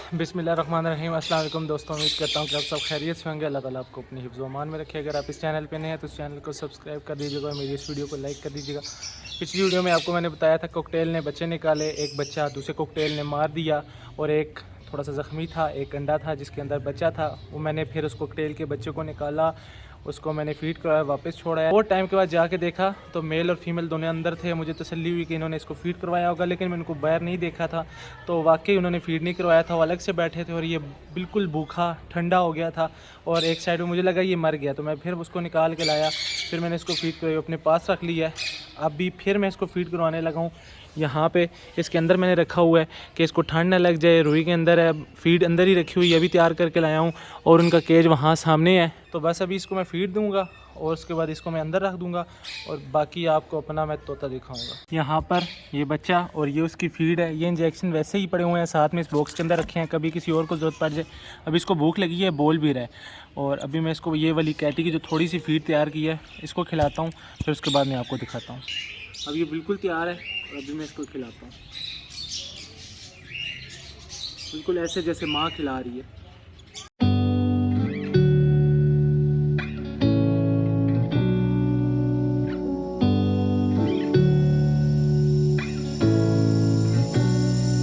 बिस्मिल्लाहिर्रहमानिर्रहीम। अस्सलाम वालेकुम दोस्तों, उम्मीद करता हूँ कि आप सब खैरियत से होंगे। अल्लाह ताला आपको अपनी हिफ्ज़ व अमान में रखे। अगर आप इस चैनल पे नए हैं तो इस चैनल को सब्सक्राइब कर दीजिएगा और मेरी इस वीडियो को लाइक कर दीजिएगा। पिछली वीडियो में आपको मैंने बताया था कॉकटेल ने बच्चे निकाले, एक बच्चा दूसरे कॉकटेल ने मार दिया और एक थोड़ा सा ज़ख्मी था, एक अंडा था जिसके अंदर बच्चा था। वो मैंने फिर उस कॉकटेल के बच्चे को निकाला, उसको मैंने फीड करवाया, वापस छोड़ा। और टाइम के बाद जाके देखा तो मेल और फीमेल दोनों अंदर थे। मुझे तसल्ली हुई कि इन्होंने इसको फीड करवाया होगा, लेकिन मैंने उनको बाहर नहीं देखा था तो वाकई उन्होंने फीड नहीं करवाया था। वो अलग से बैठे थे और ये बिल्कुल भूखा ठंडा हो गया था और एक साइड में मुझे लगा ये मर गया, तो मैं फिर उसको निकाल के लाया। फिर मैंने इसको फीड करवाई, अपने पास रख लिया है। अभी फिर मैं इसको फीड करवाने लगा हूँ। यहाँ पे इसके अंदर मैंने रखा हुआ है कि इसको ठंड ना लग जाए। रुई के अंदर है, फीड अंदर ही रखी हुई है, अभी तैयार करके लाया हूँ और उनका केज वहाँ सामने है। तो बस अभी इसको मैं फीड दूंगा और उसके बाद इसको मैं अंदर रख दूंगा और बाकी आपको अपना मैं तोता दिखाऊंगा। यहाँ पर ये बच्चा और ये उसकी फीड है। ये इंजेक्शन वैसे ही पड़े हुए हैं, साथ में इस बॉक्स के अंदर रखे हैं, कभी किसी और को ज़रूरत पड़ जाए। अभी इसको भूख लगी है, बोल भी रहा है और अभी मैं इसको ये वाली कैटी की जो थोड़ी सी फीड तैयार की है इसको खिलाता हूँ, फिर उसके बाद मैं आपको दिखाता हूँ। अब ये बिल्कुल तैयार है और अभी मैं इसको खिलाता हूँ, बिल्कुल ऐसे जैसे माँ खिला रही है।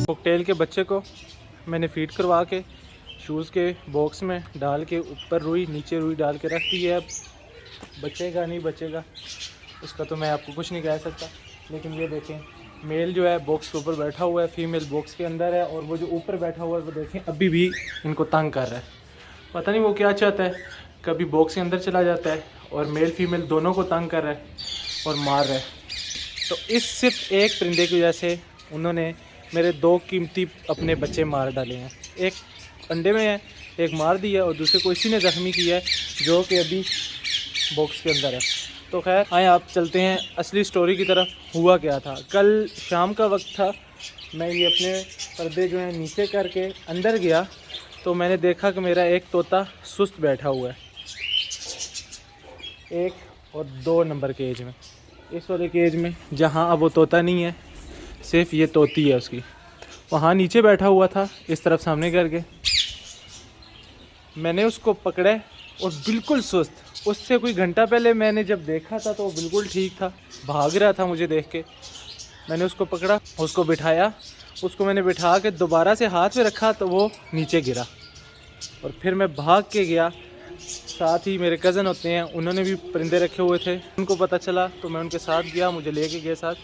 कॉकटेल के बच्चे को मैंने फीड करवा के शूज़ के बॉक्स में डाल के ऊपर रुई नीचे रुई डाल के रख दी है। अब बचेगा नहीं बचेगा उसका तो मैं आपको कुछ नहीं कह सकता, लेकिन ये देखें मेल जो है बॉक्स के ऊपर बैठा हुआ है, फीमेल बॉक्स के अंदर है और वो जो ऊपर बैठा हुआ है वो देखें अभी भी इनको तंग कर रहा है। पता नहीं वो क्या चाहता है, कभी बॉक्स के अंदर चला जाता है और मेल फीमेल दोनों को तंग कर रहा है और मार रहा है। तो इस सिर्फ एक परिंदे की वजह से उन्होंने मेरे दो कीमती अपने बच्चे मार डाले हैं। एक अंडे में है, एक मार दिया और दूसरे को इसी ने ज़ख्मी किया है जो कि अभी बॉक्स के अंदर है। तो खैर आए आप चलते हैं असली स्टोरी की तरफ। हुआ क्या था, कल शाम का वक्त था, मैं ये अपने पर्दे जो हैं नीचे करके अंदर गया तो मैंने देखा कि मेरा एक तोता सुस्त बैठा हुआ है, 1 और 2 नंबर केज में। इस वाले केज में जहाँ अब वो तोता नहीं है, सिर्फ ये तोती है उसकी, वहाँ नीचे बैठा हुआ था इस तरफ सामने करके। मैंने उसको पकड़ा और बिल्कुल सुस्त, उससे कोई घंटा पहले मैंने जब देखा था तो वो बिल्कुल ठीक था, भाग रहा था मुझे देख के। मैंने उसको पकड़ा, उसको बिठाया, उसको मैंने बिठा के दोबारा से हाथ में रखा तो वो नीचे गिरा और फिर मैं भाग के गया। साथ ही मेरे कज़न होते हैं, उन्होंने भी परिंदे रखे हुए थे, उनको पता चला तो मैं उनके साथ गया, मुझे लेके गए साथ।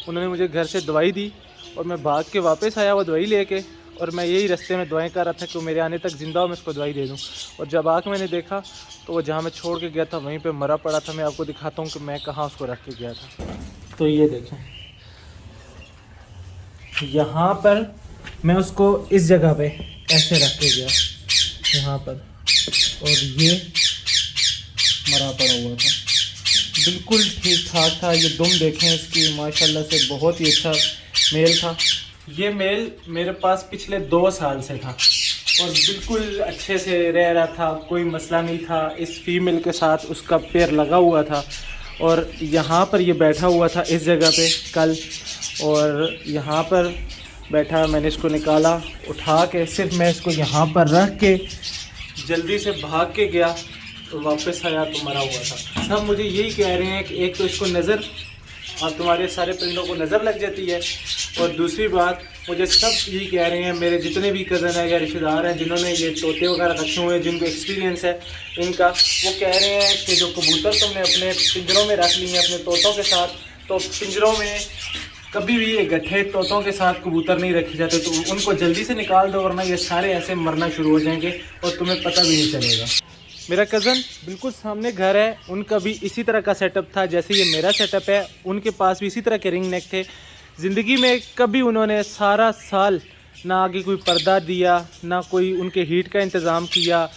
उन्होंने मुझे घर से दवाई दी और मैं भाग के वापस आया वो दवाई लेके, और मैं यही रास्ते में दुआएं कर रहा था कि वो मेरे आने तक ज़िंदा हो, मैं उसको दवाई दे दूं। और जब आके मैंने देखा तो वो जहाँ मैं छोड़ के गया था वहीं पे मरा पड़ा था। मैं आपको दिखाता हूँ कि मैं कहाँ उसको रख के गया था। तो ये देखें, यहाँ पर मैं उसको इस जगह पे ऐसे रख के गया यहाँ पर, और ये मरा पड़ा हुआ था, बिल्कुल ठीक ठाक था। ये दुम देखें इसकी, माशाल्लाह से बहुत ही अच्छा मेल था। ये मेल मेरे पास पिछले 2 साल से था और बिल्कुल अच्छे से रह रहा था, कोई मसला नहीं था। इस फीमेल के साथ उसका पैर लगा हुआ था और यहाँ पर ये बैठा हुआ था इस जगह पे कल, और यहाँ पर बैठा। मैंने इसको निकाला उठा के, सिर्फ मैं इसको यहाँ पर रख के जल्दी से भाग के गया तो वापस आया तो मरा हुआ था। सब मुझे यही कह रहे हैं कि एक तो इसको नज़र, और तुम्हारे सारे परिंदों को नज़र लग जाती है, और दूसरी बात मुझे सब यही कह रहे हैं, मेरे जितने भी कज़न है या रिश्तेदार हैं जिन्होंने ये तोते वगैरह रखे हुए हैं, जिनको एक्सपीरियंस है इनका, वो कह रहे हैं कि जो कबूतर तुमने अपने पिंजरों में रख लिए हैं अपने तोतों के साथ, तो पिंजरों में कभी भी ये गट्ठे तोतों के साथ कबूतर नहीं रखे जाते, तो उनको जल्दी से निकाल दो वरना ये सारे ऐसे मरना शुरू हो जाएंगे और तुम्हें पता भी नहीं चलेगा। मेरा कज़न बिल्कुल सामने घर है, उनका भी इसी तरह का सेटअप था जैसे ये मेरा सेटअप है। उनके पास भी इसी तरह के रिंग नेक थे। ज़िंदगी में कभी उन्होंने सारा साल ना आगे कोई पर्दा दिया, ना कोई उनके हीट का इंतज़ाम किया,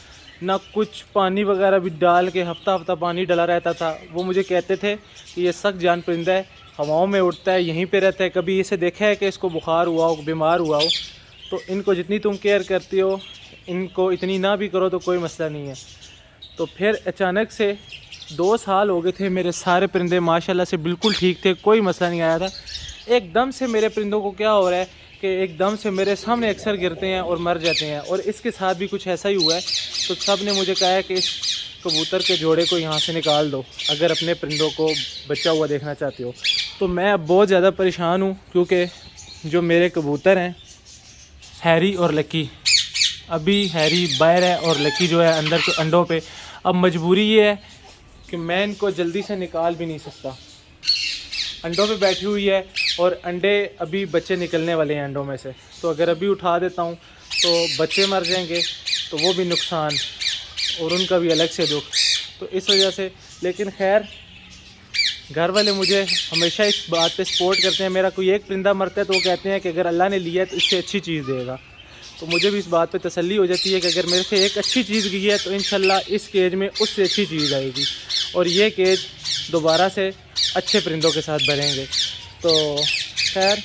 ना कुछ पानी वगैरह भी डाल के हफ्ता हफ्ता पानी डला रहता था। वो मुझे कहते थे कि ये सख्त जान परिंदा है, हवाओं में उड़ता है, यहीं पे रहता है, कभी इसे देखा है कि इसको बुखार हुआ हो, बीमार हुआ हो। तो इनको जितनी तुम केयर करती हो, इनको इतनी ना भी करो तो कोई मसला नहीं है। तो फिर अचानक से 2 साल हो गए थे, मेरे सारे परिंदे माशाल्लाह से बिल्कुल ठीक थे, कोई मसला नहीं आया था। एकदम से मेरे परिंदों को क्या हो रहा है कि एकदम से मेरे सामने अक्सर गिरते हैं और मर जाते हैं, और इसके साथ भी कुछ ऐसा ही हुआ है। तो सब ने मुझे कहा है कि इस कबूतर के जोड़े को यहाँ से निकाल दो अगर अपने परिंदों को बचा हुआ देखना चाहते हो। तो मैं अब बहुत ज़्यादा परेशान हूँ, क्योंकि जो मेरे कबूतर हैं हैरी और लकी, अभी हैरी बाहर है और लकी जो है अंदर के अंडों पे। अब मजबूरी ये है कि मैं इनको जल्दी से निकाल भी नहीं सकता, अंडों पे बैठी हुई है और अंडे अभी बच्चे निकलने वाले हैं अंडों में से। तो अगर अभी उठा देता हूँ तो बच्चे मर जाएंगे, तो वो भी नुकसान और उनका भी अलग से दुख। तो इस वजह से, लेकिन खैर घर वाले मुझे हमेशा इस बात पे सपोर्ट करते हैं। मेरा कोई एक परिंदा मरता है तो वो कहते हैं कि अगर अल्लाह ने लिया है तो इससे अच्छी चीज़ देगा। तो मुझे भी इस बात पे तसल्ली हो जाती है कि अगर मेरे से एक अच्छी चीज़ गई है तो इंशाल्लाह इस केज में उससे अच्छी चीज़ आएगी, और ये केज दोबारा से अच्छे परिंदों के साथ भरेंगे। तो खैर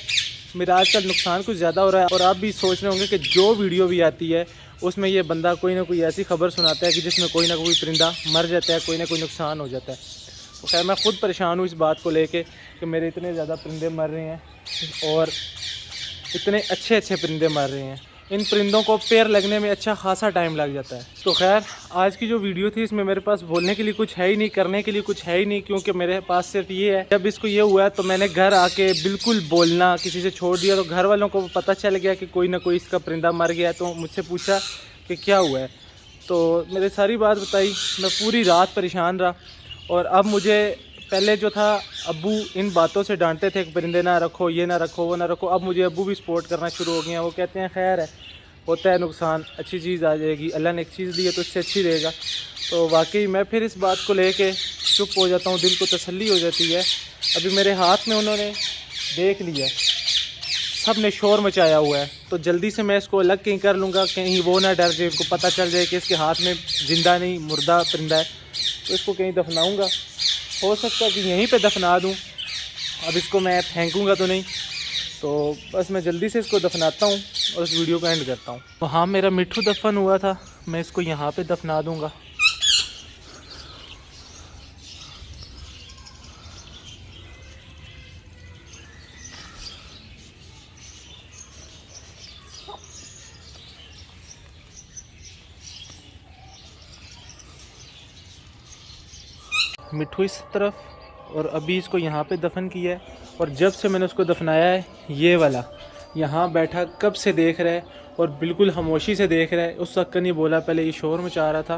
मेरा आजकल नुकसान कुछ ज़्यादा हो रहा है, और आप भी सोच रहे होंगे कि जो वीडियो भी आती है उसमें ये बंदा कोई ना कोई ऐसी खबर सुनाता है कि जिसमें कोई ना कोई परिंदा मर जाता है, कोई ना कोई नुकसान हो जाता है। तो खैर मैं ख़ुद परेशान हूँ इस बात को लेके कि मेरे इतने ज़्यादा परिंदे मर रहे हैं और इतने अच्छे अच्छे परिंदे मर रहे हैं। इन परिंदों को पैर लगने में अच्छा खासा टाइम लग जाता है। तो खैर आज की जो वीडियो थी इसमें मेरे पास बोलने के लिए कुछ है ही नहीं, करने के लिए कुछ है ही नहीं, क्योंकि मेरे पास सिर्फ ये है। जब इसको ये हुआ है तो मैंने घर आके बिल्कुल बोलना किसी से छोड़ दिया, तो घर वालों को पता चल गया कि कोई ना कोई इसका परिंदा मर गया है। तो मुझसे पूछा कि क्या हुआ है, तो मेरे सारी बात बताई। मैं पूरी रात परेशान रहा, और अब मुझे पहले जो था अब्बू इन बातों से डांटते थे कि परिंदे ना रखो, ये ना रखो, वो ना रखो। अब मुझे अब्बू भी सपोर्ट करना शुरू हो गए हैं। वो कहते हैं खैर है, होता है नुकसान, अच्छी चीज़ आ जाएगी, अल्लाह ने एक चीज़ दी है तो इससे अच्छी रहेगा। तो वाकई मैं फिर इस बात को लेके चुप हो जाता हूँ, दिल को तसल्ली हो जाती है। अभी मेरे हाथ में उन्होंने देख लिया, सब ने शोर मचाया हुआ है, तो जल्दी से मैं इसको अलग कहीं कर लूँगा, कहीं वो ना डर जाए, इनको पता चल जाए कि इसके हाथ में ज़िंदा नहीं मुर्दा परिंदा है। तो इसको कहीं दफनाऊँगा, हो सकता है कि यहीं पे दफना दूँ। अब इसको मैं फेंकूँगा तो नहीं, तो बस मैं जल्दी से इसको दफनाता हूँ और इस वीडियो को एंड करता हूँ। तो हाँ, मेरा मिट्ठू दफन हुआ था, मैं इसको यहाँ पे दफना दूँगा। मिट्ठू इस तरफ और अभी इसको यहाँ पे दफन किया है, और जब से मैंने उसको दफनाया है ये वाला यहाँ बैठा कब से देख रहा है और बिल्कुल खामोशी से देख रहा है। उस वक्त नहीं बोला, पहले ये शोर मचा रहा था।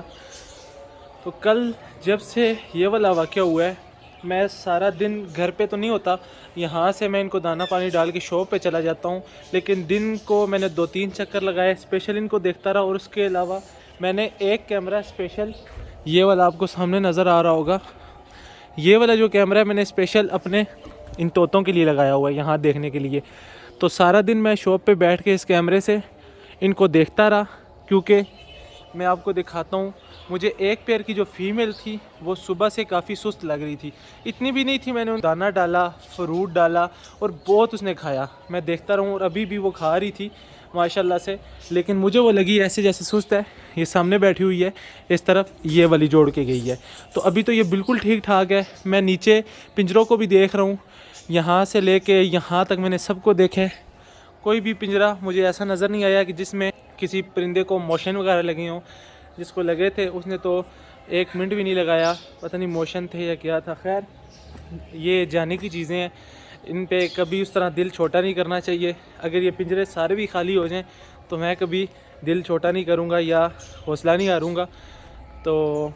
तो कल जब से ये वाला वाक़या हुआ है, मैं सारा दिन घर पे तो नहीं होता, यहाँ से मैं इनको दाना पानी डाल के शॉप पे चला जाता हूँ, लेकिन दिन को मैंने 2-3 चक्कर लगाए, स्पेशल इनको देखता रहा। और उसके अलावा मैंने एक कैमरा स्पेशल, ये वाला आपको सामने नज़र आ रहा होगा, ये वाला जो कैमरा है मैंने स्पेशल अपने इन तोतों के लिए लगाया हुआ है यहाँ देखने के लिए। तो सारा दिन मैं शॉप पे बैठ के इस कैमरे से इनको देखता रहा, क्योंकि मैं आपको दिखाता हूँ, मुझे एक पेयर की जो फीमेल थी वो सुबह से काफ़ी सुस्त लग रही थी, इतनी भी नहीं थी। मैंने उन दाना डाला, फ्रूट डाला और बहुत उसने खाया, मैं देखता रहूँ, और अभी भी वो खा रही थी माशाल्लाह से। लेकिन मुझे वो लगी ऐसे जैसे सुस्त है, ये सामने बैठी हुई है, इस तरफ ये वाली जोड़ के गई है। तो अभी तो ये बिल्कुल ठीक ठाक है। मैं नीचे पिंजरों को भी देख रहा हूँ, यहाँ से लेके यहाँ तक मैंने सबको देखे, कोई भी पिंजरा मुझे ऐसा नज़र नहीं आया कि जिसमें किसी परिंदे को मोशन वगैरह लगे हों। जिसको लगे थे उसने तो 1 मिनट भी नहीं लगाया, पता नहीं मोशन थे या क्या था। खैर ये जाने की चीज़ें हैं, इन पे कभी उस तरह दिल छोटा नहीं करना चाहिए। अगर ये पिंजरे सारे भी खाली हो जाएं तो मैं कभी दिल छोटा नहीं करूँगा या हौसला नहीं हारूँगा। तो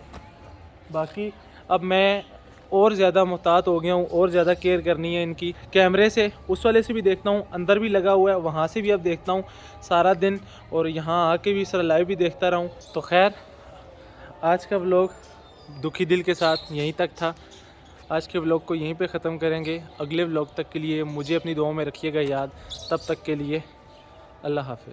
बाकी अब मैं और ज़्यादा मुहतात हो गया हूँ, और ज़्यादा केयर करनी है इनकी। कैमरे से उस वाले से भी देखता हूँ, अंदर भी लगा हुआ है, वहाँ से भी अब देखता हूँ सारा दिन, और यहाँ आके भी सारा लाइव भी देखता रहा हूँ। तो खैर आज का व्लॉग दुखी दिल के साथ यहीं तक था। आज के व्लॉग को यहीं पे ख़त्म करेंगे। अगले व्लॉग तक के लिए मुझे अपनी दुआओं में रखिएगा याद। तब तक के लिए अल्लाह हाफ़िज़।